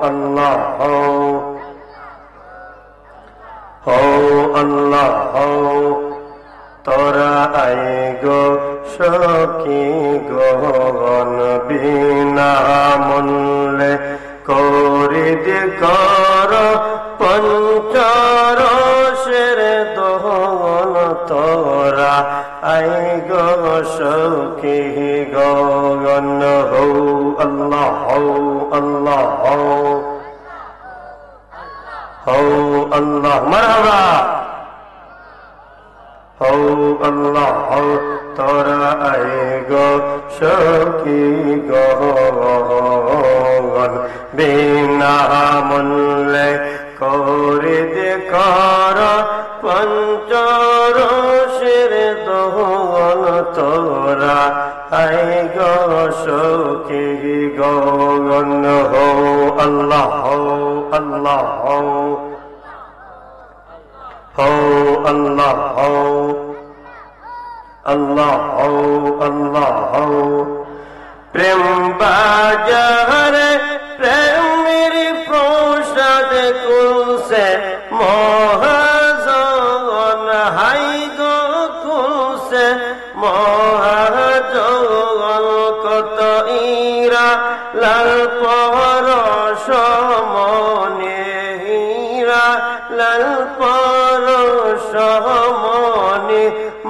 আল্লাহ তোরা I go সখী গগন বিনা মূল্যে করিদ কর পঞ্চরসের দোহন তোরা আই গো সখী গগন হো আল্লাহ আল্লাহ হো আল্লাহ মারহাবা হো আল্লাহ তোরা আই গো সখী গগন বিনা মূল্যে করিদ কর পঞ্চরসের দোহন তোরা আই গো সখী গগন হো আল্লাহ আল্লাহ হো আল্লাহ আল্লাহ আল্লাহ প্রেম বাজারে প্রেমের প্রসাদ কুলসে মহাজন হাই গো কুলসে মহাজন কত ইরা লাল পরশ মনে হীরা লাল পরশ মনে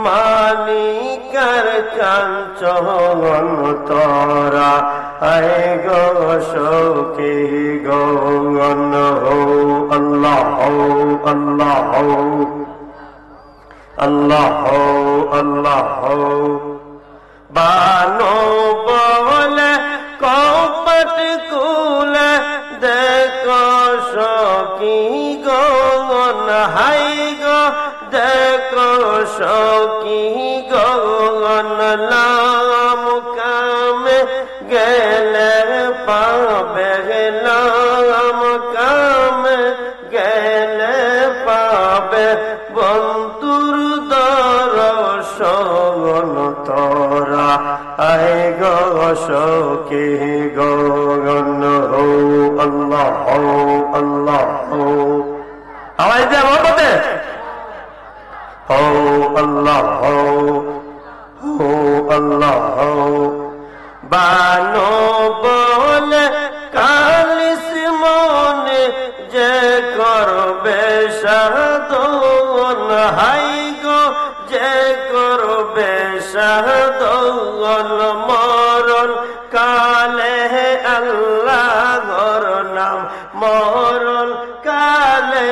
মানিকার কাঞ্চন তোরা আই গো সখী গগন হো আল্লাহ আল্লাহ আল্লাহ আল্লাহ বানো বলে কপট কুলে দেখো সখী গগন হাই গো দেখো সখী গগন নাম কামে গেলে পাবে নাম কামে গেলে পাবে বন্ধুর দর্শন তোরা আই গো সখী গগন হো আল্লাহ আল্লাহ আওয়াজ দে মোহব্বতে হো আল্লাহ হো আল্লাহ বানো বলে কালিস মনে যে করবে সাধন হাই গো যে করবে সাধন মরণ কালে আল্লাহর নাম মরণ কালে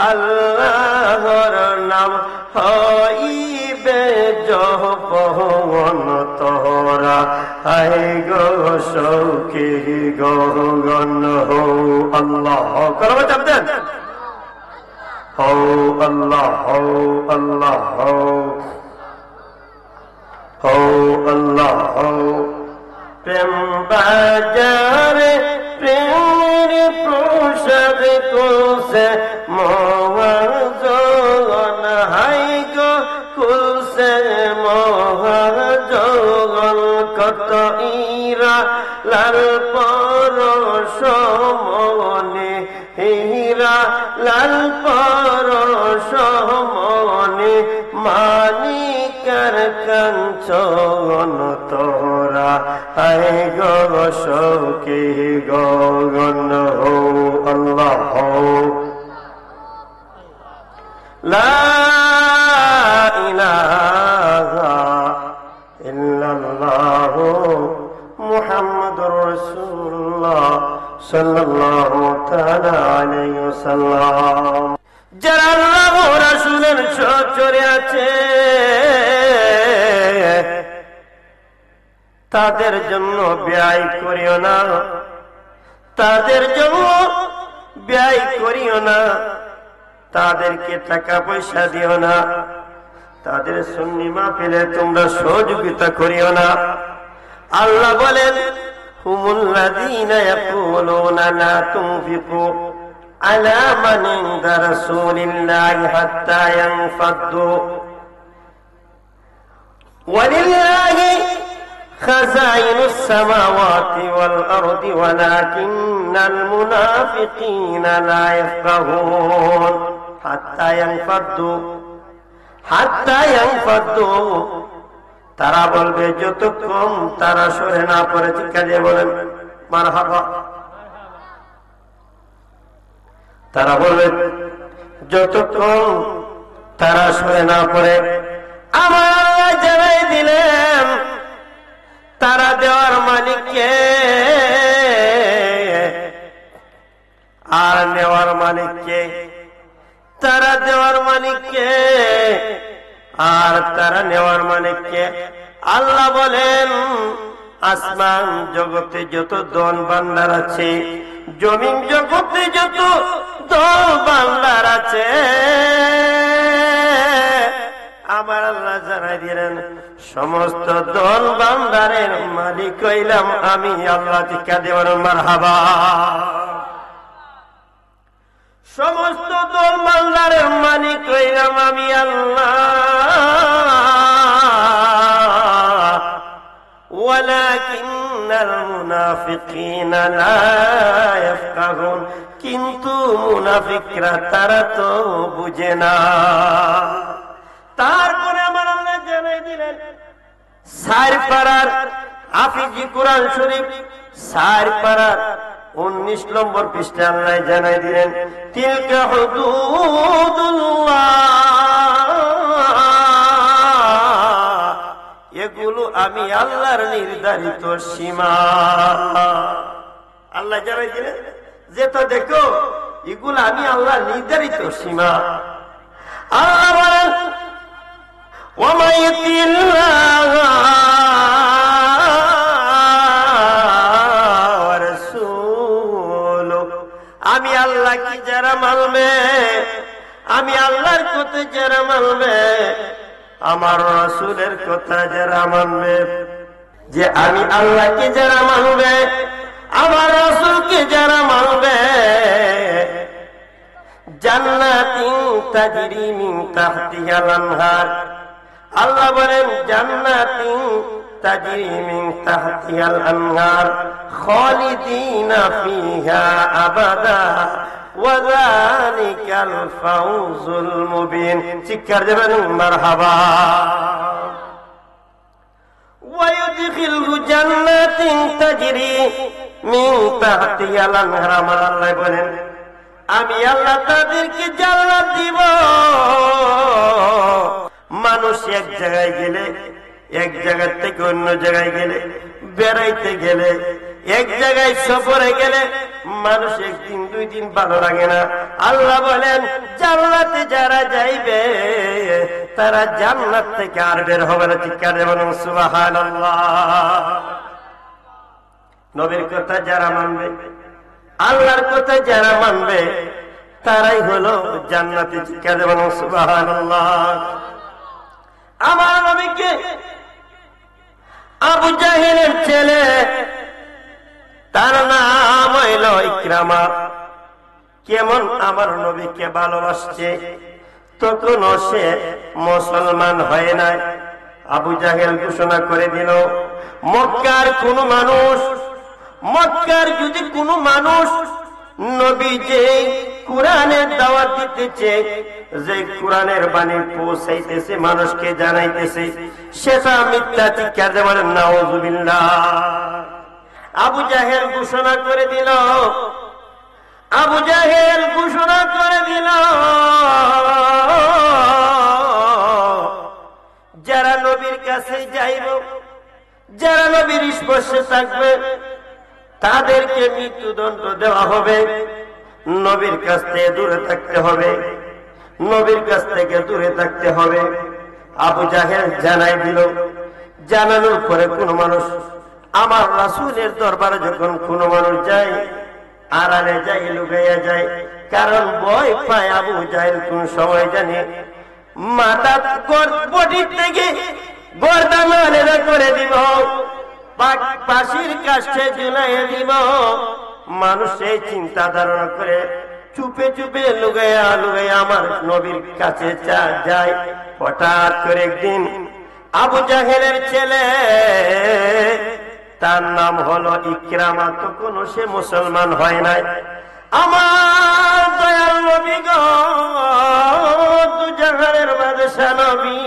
আল্লাহর নাম হইবে জপন তোরা আই গো সখী গগন হো আল্লাহ করবে চাপতেন হো আল্লাহ আল্লাহ হো আল্লাহ প্রেম বাজারে প্রেমের প্রসাদ কুলসে মহাজন হাই গো কুলসে মহাজন কত ইরা লাল পরশ মনে হীরা লাল পরশ মনে মানিকার কাঞ্চন তোরা আই গো সখী গগন হো আল্লাহ লা ইলাহা ইল্লাল্লাহ মুহাম্মাদুর রাসূলুল্লাহ সাল্লাল্লাহু তাআলা আলাইহি ওয়াসাল্লাম যারা আল্লাহ ও রাসূলের সহচরে আছে তাদের জন্য ব্যয় করিও না তাদের জন্য ব্যয় করিও না তাদেরকে টাকা পয়সা দিও না তাদের সুন্নি মাহফিলে তোমরা সহযোগিতা করিও না আল্লাহ বলেন হুমুল্লাযীনা ইয়াকুলুনা লা তুনফিকু আলা মান ইনদা রাসূলিল্লাহি হাত্তা ইয়ানফাদ্দু ওয়ালিল্লাহি খাযাইনুস সামাওয়াতি ওয়াল আরদি ওয়ালাকিন্নাল মুনাফিকিনা লা ইয়াফকাহুন হাত্তা ইয়ানফাদ্দু তারা বলবে যতক্ষণ তারা সরে না পড়ে। চিৎকার দিয়ে বলেন মারহাবা। তারা বলবে যতক্ষণ তারা সরে না পড়ে। আমার জানাই দিলেন তারা দেওয়ার মালিককে আর নেওয়ার মালিককে। তারা দেওয়ার মালিককে আর তারা নেওয়ার মালিককে। আল্লাহ বলেন আসমান জগতে যত দল বান্দার আছে, জমিন জগতে যত দল বান্দার আছে, আমার আল্লাহ জানাই দিলেন সমস্ত দল বান্দারের মালিক হইলাম আমি আল্লাহ। টিকা দেওয়ার মারহাবা। সমস্ত দল বান্দারের মালিক হইলাম আমি আল্লাহ। ওয়ালাকিন্নাল মুনাফিকিনা লা ইয়াফকাহুন কিন্তু মুনাফিকরা তারা তো বুঝে না। তারপরে আমার আল্লাহ জানাই দিলেন চার পারার হাফিজি কুরআন শরীফ 4 পারার 19 নম্বর পৃষ্ঠা আল্লাহ জানাই দিলেন তিলকা হুদুদুল্লাহ, এগুলো আমি আল্লাহর নির্ধারিত সীমা। আল্লাহ জানাই দিলেন যে তো দেখো এগুলো আমি আল্লাহর নির্ধারিত সীমা। আল্লাহ বলেন ওয়া ইতিল্লাহ ওয়া রাসূল, আমি আল্লাহ কি যারা মানবে, আমি আল্লাহর কথা যারা মানবে, আমার রাসূলের কথা যারা মানবে, যে আমি আল্লাহকে যারা মানবে, আমার রাসূলকে যারা মানবে, জান্নাতিন তাজরি মিন তাহতিহাল আনহার। আল্লাহ বলেন জান্নাতিন তাজরি মিন তাহতিহাল আনহার খালিদিনা ফিহা আবাদা ওয়া যালিকাল ফাওজুল মুবিন। চিৎকার দেবেন মারহাবা। ওয়া ইউদখিলহু জান্নাতিন তাজরি মিন তাহতিহাল আনহার। আমার আল্লাহ বলেন আমি আল্লাহ তাদেরকে জান্নাত দিব। মানুষ এক জায়গায় গেলে, এক জায়গা থেকে অন্য জায়গায় গেলে, বেড়াইতে গেলে, এক জায়গায় সফরে গেলে মানুষ একদিন 2 দিন ভালো লাগে না। আল্লাহ বলেন জান্নাতে যারা যাইবে তারা জান্নাত থেকে আর বের হবে না। চিৎকার বলুন সুবহানাল্লাহ। নবীর কথা যারা মানবে, আল্লাহর কথা যারা মানবে তারাই হলো জান্নাতে। চিৎকার বলুন সুবহানাল্লাহ। আমার নবীকে আবু জাহেলের ছেলে, তার নাম হইল ইকরামা, কেমন আমার নবীকে ভালোবাসছে, তখনও সে মুসলমান হয় নাই। আবু জাহেল ঘোষণা করে দিল মক্কার কোন মানুষ, মক্কার যদি কোনো মানুষ নবী যে কোরআনের দাওয়াত দিতেছে, যে কোরআনের বাণী পৌঁছাইতেছে, মানুষকে জানাইতেছে, সেটা মিথ্যা। চিৎকার দিয়ে বলেন নাউযুবিল্লাহ। আবু জাহেল ঘোষণা করে দিল, আবু জাহেল ঘোষণা করে দিল যারা নবীর কাছে যাইব, যারা নবীর স্পর্শে থাকবে তাদেরকে মৃত্যুদণ্ড দেওয়া হবে। নবীর কাছ থেকে দূরে থাকতে হবে, নবীর কাছ থেকে দূরে থাকতে হবে। আবু জাহেল জানাই দিল। জানানোর পরে কোন মানুষ, আমার রাসূলের দরবারে যখন কোন মানুষ যায়, আড়ালে যায়, লুকাইয়া যায়, কারণ ভয় পায় আবু জাহেল কোন সময় জানে মাথা বডি থেকে গর্দান আলাদা করে দিব, পাশির কাছে ঝুলাইয়া দিব। মানুষ এই চিন্তা ধারণা করে চুপে চুপে লুকাইয়া লুকাইয়া আমার নবীর কাছে যায়। হঠাৎ করে একদিন আবু জাহেলের ছেলে, তার নাম হলো ইকরামা, তখনও সে মুসলমান হয় নাই। আমার দয়াল নবী গো, দু জাহানের বাদশা নবী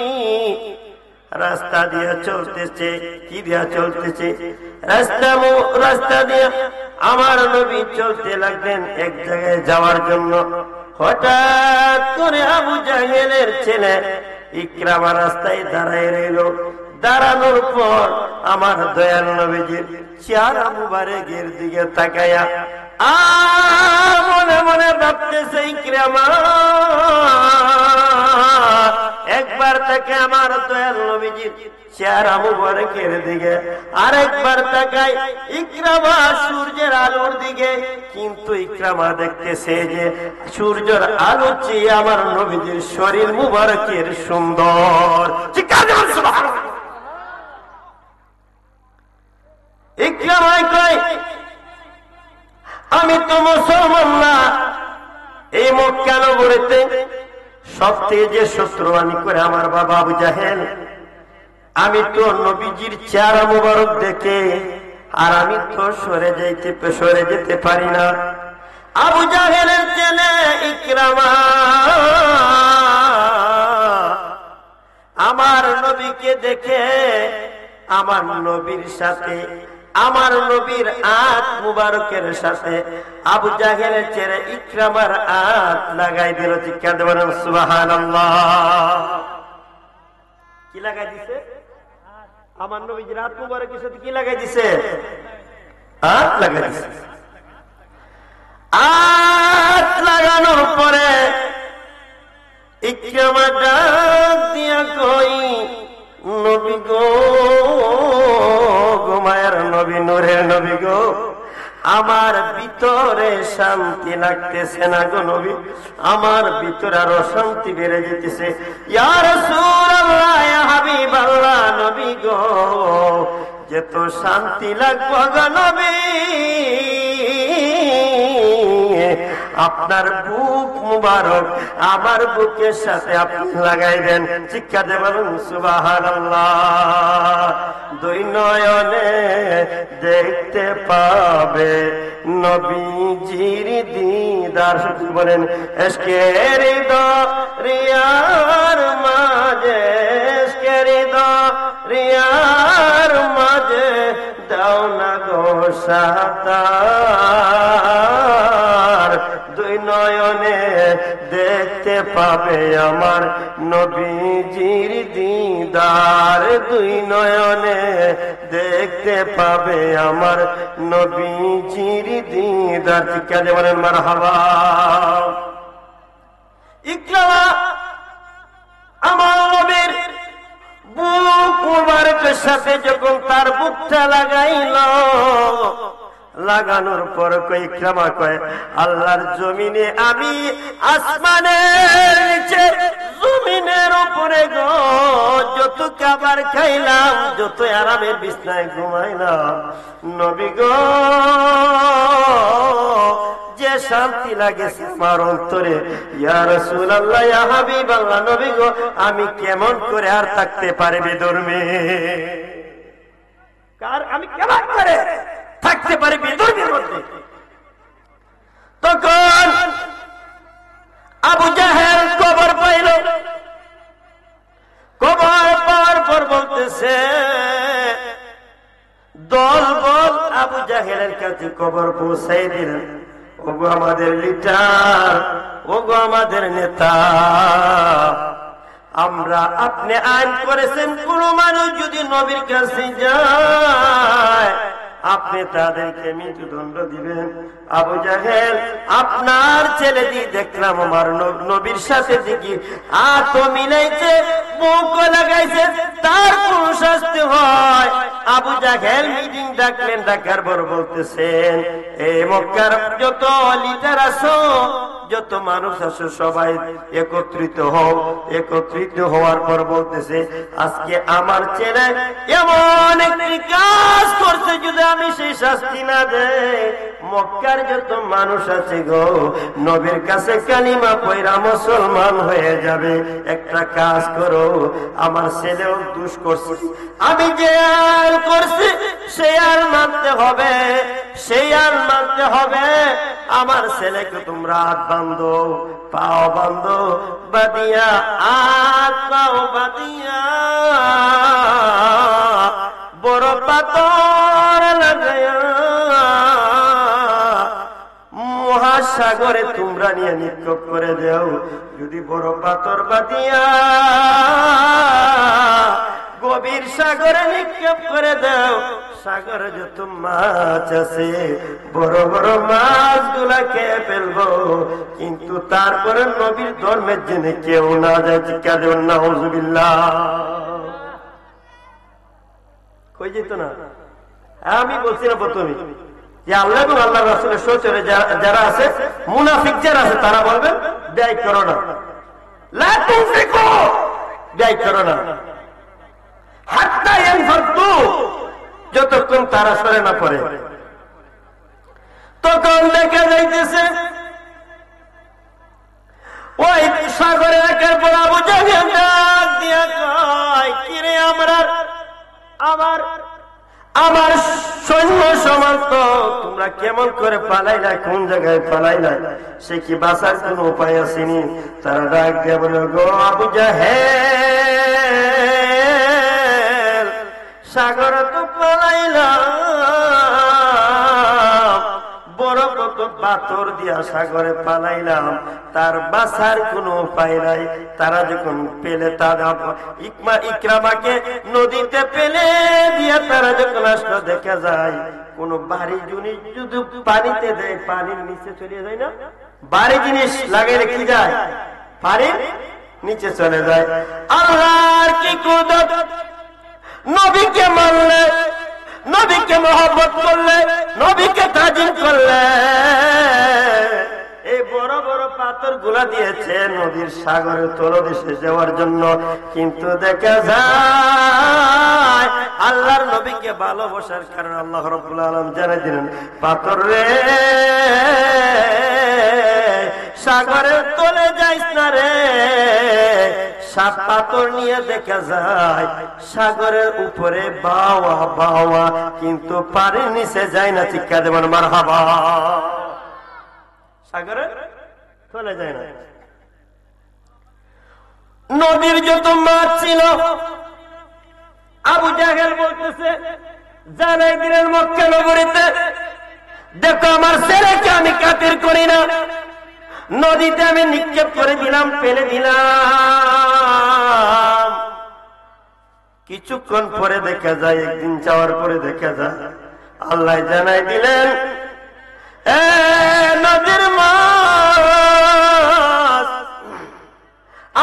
রাস্তা দিয়ে চলতেছে। কি দিয়া চলতেছে? রাস্তা দিয়ে আমার নবী চলতে লাগলেন এক জায়গায় যাওয়ার জন্য। হঠাৎ করে আবু জাহেলের ছেলে ইকরামা রাস্তায় দাঁড়ায় রইল। দাঁড়ানোর পর আমার দয়াল নবীজির চেহারা মুবারকের দিকে তাকায়া মনে মনে ভাবতেছে, ইকরামা একবার তাকে আমার দয়াল নবীজির চেহারা মুবারকের দিকে, আরেকবার তাকায় ইকরামা সূর্যের আলোর দিকে। কিন্তু ইকরামা দেখতেছে যে সূর্যের আলো চেয়ে আমার নবীজির শরীর মুবারকের সুন্দর। ইকরামা কয়, আমি তো মুসলমান না, এই মক্কা নগরীতে সবথেকে যে শত্রুবানি করে আমার বাবা আবু জাহেল, আমি তো নবীজির চেহারা মুবারক দেখে আর আমি তো সরে যেতে পারি না। আবু জাহেলের ছেলে ইকরামা আমার নবীকে দেখে আমার নবীর সাথে, আমার নবীর আত মুবারকের সাথে আবু জাহেলের ছেলে ইকরামার আত লাগাই দিল। চিৎকার দিয়ে বলেন সুবহানাল্লাহ। কি লাগাই দিছে? আমার নবীর আত মুবারকের সাথে কি লাগাই দিছে? আত লাগাই দিছে। আত লাগানোর পরে ইকরামা ডাক দিয়া কই, নবী গো, মায়ের নবী, নূরের নবী গো, আমার ভিতরে শান্তি লাগতেছে না গো নবী, আমার ভিতরে আরো শান্তি বেড়ে যেতেছে। ইয়া রাসূলুল্লাহ, ইয়া হাবিবাল্লাহ, নবী গো, যেত শান্তি লাগবে গো নবী, আপনার বুক মুবারক আমার বুকের সাথে আপনি লাগাইবেন। শিক্ষা দেবেন সুবহানাল্লাহ। দুই নয়নে দেখতে পাবে নবীজির দিদার। বলেন এশকের দরিয়ার মাঝে, এশকের দরিয়ার মাঝে দাও না গো সাতার, দুই নয়নে দেখতে পাবে আমার নবীজির দিদার, দুই নয়নে দেখতে পাবে আমার নবীজির দিদার। ঠিক আছে, বলেন মারহাবা। ইকরামা আমার নবীর বুক মুবারকের সাথে যখন তার বুকটা লাগাইল, লাগানোর পর কই ইকরামা কয়, আল্লাহর জমিনে আমি আসমানের নিচে জমিনের উপরে গো যত খাবার খাইলাম, যত আরামের বিছনায় ঘুমাইলাম, নবী গো যে শান্তি লাগেছে আমার অন্তরে, ইয়া রাসূলুল্লাহ, ইয়া হাবিবাল্লাহ, নবী গো আমি কেমন করে আর থাকতে পারবে ধর্মে, আমি কেমন করে থাকতে পারি বিদর্মের মধ্যে। তখন আবু জাহেল খবর পাইল, খবর পাওয়ার পর বলতেছে দল বল আবু জাহেলের কাছে খবর পৌঁছাই দিলেন, ওগো আমাদের লিডার, ওগো আমাদের নেতা, আমরা আপনি আইন করেছেন কোন মানুষ যদি নবীর কাছে যায় আপনি তাদেরকে মৃত্যুদণ্ড দিবেন। আবু জাহেল আপনার ছেলে দিয়ে দেখলাম আমার নবীর সাথে দেখি হাত মিলাইছে, মুখ লাগাইছে, তার কোন শাস্তি হয়? আবু জাহেল মিটিং ডাকলেন, ডাকার পর বলতেছেন, এই মক্কার যত লিডার আছো যত মানুষ আছে সবাই একত্রিত হও। একত্রিত হওয়ার পর বলতেছে, আজকে আমার ছেলে এমন একটি কাজ করছে, যদি আমি সেই শাস্তি না দেই, মক্কার যত মানুষ আছে গো, নবীর কাছে কালিমা পয়রা মুসলমান হয়ে যাবে। একটা কাজ করো, আমার ছেলেও দুষ করছে, আমি যে আইন করছি সেই আইন মানতে হবে, সেই আইন মানতে হবে। আমার ছেলেকে তোমরা হাত বাঁধো, পাও বাঁধো, বাঁধিয়া হাত পাও বাঁধিয়া বড় পাথর লাগাইয়া মহাসাগরে তোমরা নিয়ে নিক্ষেপ করে দেও। যদি বড় পাথর বাঁধিয়া গভীর সাগরে নিক্ষেপ করে দাও, সাগরে যত মাছ আছে বড় বড় মাছ গুলা খেয়ে ফেলবো, কিন্তু তারপরে নবীর ধর্মের জন্য কেউ না যায়। চিৎকার দেবেন না নাউজুবিল্লাহ। কই যেত না, আমি বলছি না প্রথমে যে আল্লাহ এবং আল্লাহ রাসূলের সহচরে যারা আছে, মুনাফিক যারা আছে, তারা বলবে ব্যয় করো না, লা তুনফিকু, ব্যয় করো না, হাত্তা ইয়ানফাদু, যতক্ষণ তারা সরে না পড়ে। তখন দেখা যাইতেছে ওই সাগরে একের পর আবু জাহেল ডাক দিয়া কয়, কিরে আমার সৈন্য সমাজ তো তোমরা কেমন করে পালাইলা, কোন জায়গায় পালাইলা, সে কি বাঁচার কোন উপায় আসেনি? তারা ডাক দিয়া বলে, গো আবু জাহেল, সাগরে তো পালাইলাম, বড় কত পাথর দিয়া সাগরে পালাইলাম, তার বাঁচার কোন উপায় নাই। তারা যখন পেলে, তারা ইকরামাকে নদীতে পেলে দিয়া তারা যখন আসলো, দেখা যায় কোন বাড়ি জিনিস যদি পানিতে দেয়, পানির নিচে চলে যায় না, বাড়ি জিনিস লাগাইলে কি যায়, পানির নিচে চলে যায়। আল্লাহর কি কুদরত! নবীকে মানলে, নবীকে মহব্বত করলে, নবীকে তাজিম করলে, এই বড় বড় পাথর গুলা দিয়েছে নদীর সাগরের তলদেশে যাওয়ার জন্য। কিন্তু দেখা যায় আল্লাহর নবীকে ভালোবাসার কারণে আল্লাহ রাব্বুল আলামিন জানাই দিলেন, পাথর রে সাগরের তলে যাইস না রে। সাত পাথর নিয়ে দেখা যায় সাগরের উপরে বাওয়া বাওয়া, কিন্তু পানির নিচে যায় না। চিৎকার দেবেন মারহাবা। সাগরে চলে যায় না। নদীর যত মাছ ছিল, আবু জাহেল বলতেছে, জানাই দিলেন মক্কা নগরীতে, দেখো আমার ছেলেকে আমি কাতির করি না, নদীতে আমি নিক্ষেপ করে দিলাম, ফেলে দিলাম। কিছুক্ষণ পরে দেখা যায়, একদিন যাওয়ার পরে দেখা যায় আল্লাহ জানাই দিলেন, নদীর মাছ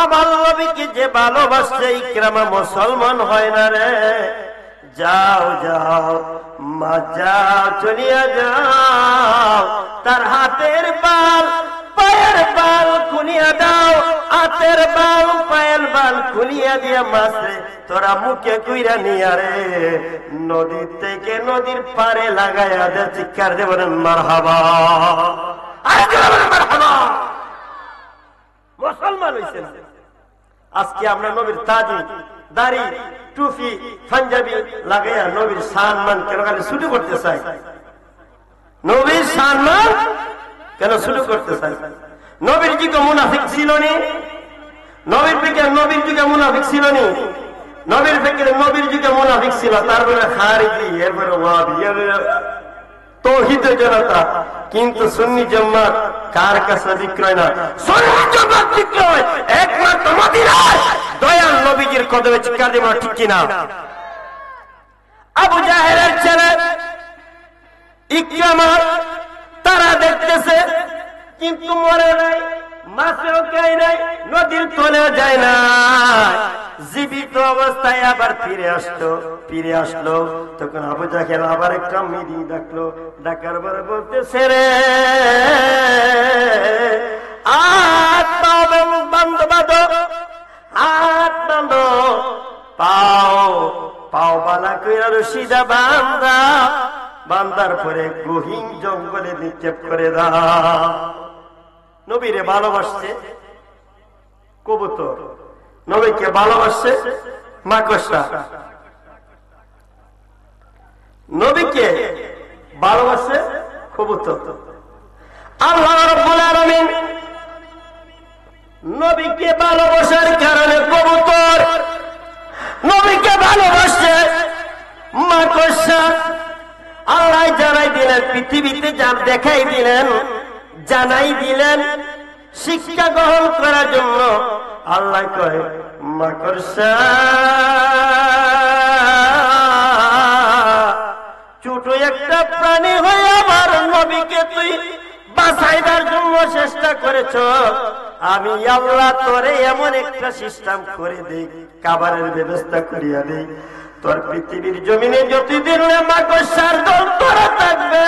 আমার নবীকে যে ভালোবাসছে, ইকরামা মুসলমান হয় না রে। যাও যাও মা, যাও, চলিয়া যাও, তার হাতের বাল পায়ের বাল খুলিয়া দাও, হাতের বাল পায়ের বাল খুলিয়া দিয়া মাছে তোরা মুখে কইরা নিয়া রে নদীর থেকে নদীর পারে লাগাইয়া দে। চিৎকার দিয়ে বলেন মারহাবা। মারহাবা। মুসলমান হইছে না। আজকে আমরা নবীর তাজিম, দাড়ি, টুপি, পাঞ্জাবি লাগাইয়া নবীর সম্মান কেন খালি শুরু করতে চাই? নবীর সম্মান কেন শুরু করতে চাই? নবীর যুগে মুনাফিক ছিল নি? নবীর যুগে মুনাফিক ছিল নি? নবীর যুগে মুনাফিক ছিল, তারপরে খারিজি, এরপরে ওয়াহাবি, তাওহীদের জনতা। কিন্তু সুন্নি জামাত কার কাছে বিক্রয় না? সুন্নি জামাত বিক্রয় একমাত্র মদিনায় দয়াল নবীজির কদমে। চিৎকার দিবেন ঠিক কিনা? আবু জাহেলের ছেলে ইকরামা তারা দেখতেছে, কিন্তু মরে নাই, মাছেও খায় নাই, নদীর তলেও যায় না, জীবিত অবস্থায় আবার ফিরে আসলো। তখন আবু জাহেল আবার একটা মিটিং ডাকলো, ডাকার পরে বলতেছে, রে রশিদা বান্দা, বান্দার পরে গহীন জঙ্গলে নিক্ষেপ করে দাও। নবীরে ভালোবাসছে কবুতর, নবীকে ভালোবাসছে মাকড়সা, নবীকে ভালোবাসে কবুতর। আল্লাহ রাব্বুল আলামিন নবীকে ভালোবাসার কারণে কবুতর, নবীকে ভালোবাসে মাকড়সা আল্লাহ জানাই দিলেন, পৃথিবীতে যা দেখাই দিলেন, জানাই দিলেন শিক্ষা গ্রহণ করার জন্য। আল্লাহ কয় মাকড়সা ছোট একটা প্রাণী হয়ে আমার নবীকে তুই বাঁচাইবার জন্য চেষ্টা করেছ, আমি আল্লাহ তোরে এমন একটা সিস্টেম করে দেই, খাবারের ব্যবস্থা করিয়া দেই, তোর পৃথিবীর জমিনে যতদিন মাকড়সার দল তোরা থাকবে,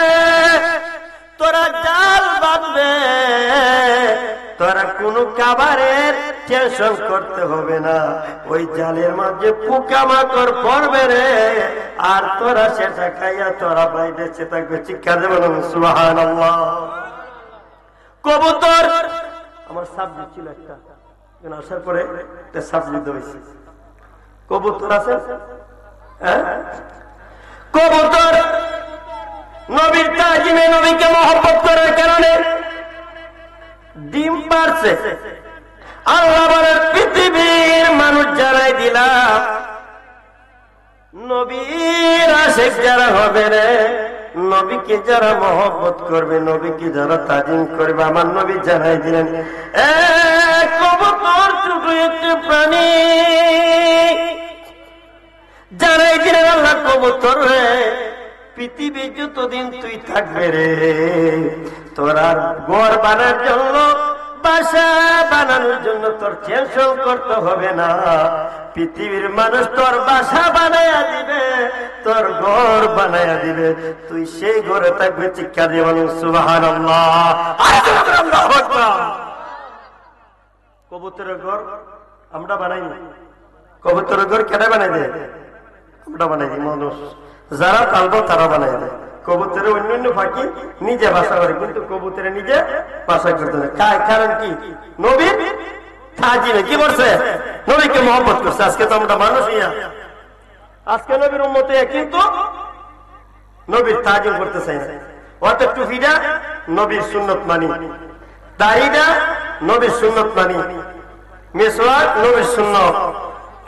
তোরা জাল বাঁধবে, তোরা কোনো খাবারের টেনশন করতে হবে না, ওই জালের মধ্যে পোকামাকড় পড়বে রে, আর তোরা সেটা খাইয়া তোরা বাইরে বেঁচে থাকবে। চিৎকার দেবেন সুবহানাল্লাহ। কবুতর আমার সাবজেক্ট ছিল একটা, আসার পরে সাবজেক্ট হয়েছে। কবুতর আছে, কবুতর নবীর তাজিমে, নবীকে মহব্বত করার কারণে ডিম পারছে। আল্লাহ বলেন পৃথিবীর মানুষ জানাই দিলাম, নবীর আশিক যারা হবে রে, নবীকে যারা মহব্বত করবে, নবীকে যারা তাজিম করবে, আমার নবী জানাই দিলেন কবুতর ছোট একটি প্রাণী, জানাই দিলেন আল্লাহ কবুতর রে, পৃথিবী যতদিন তুই থাকবে রে, তোর আর ঘর বানার জন্য, বাসা বানানোর জন্য তোর টেনশন করতে হবে না, পৃথিবীর মানুষ তোর বাসা বানায়া দিবে, তোর ঘর বানায়া দিবে, তুই সেই ঘরে থাকবে। চিৎকার দিয়ে বলুন সুবহানাল্লাহ। কবুতরের ঘর আমরা বানাই না, কবুতরের ঘর কেটে বানাই দেয়, আমরা বানাই দিই, মানুষ যারা পালবো তারা বানাই দেয়। কবুতরের অন্যান্য পাখি নিজে বাসা করে, কিন্তু কবুতরে নিজে বাসা করতে না। কারণ কি? নবীর তাজিমে কি করছে? নবীকে মহব্বত করছে। আজকে তো আমরা মানুষ ইয়া, আজকে নবীর উম্মত, কিন্তু নবীর তাজিম করতে চাই না। অর্থাৎ টুপিটা নবীর সুন্নত মানি, দাড়িটা নবীর সুন্নত মানি, মিসওয়াক নবীর সুন্নত,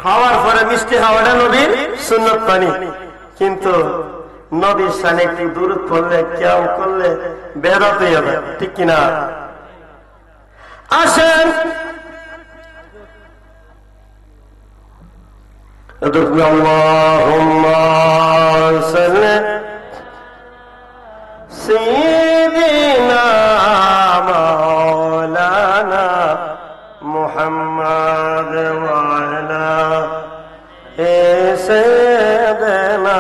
খাওয়ার পরে মিষ্টি খাওয়াটা নবীর সুন্নত মানি, কিন্তু নবীর সামনে একটু দূরত পড়লে, কেমন করলে বেরত হয়ে যাবে, ঠিক কিনা? আসেন আল্লাহুম্মা সাল্লি সাইয়্যিদিনা মাওলানা মুহাম্মদ ওয়া আলা সাইয়্যিদিনা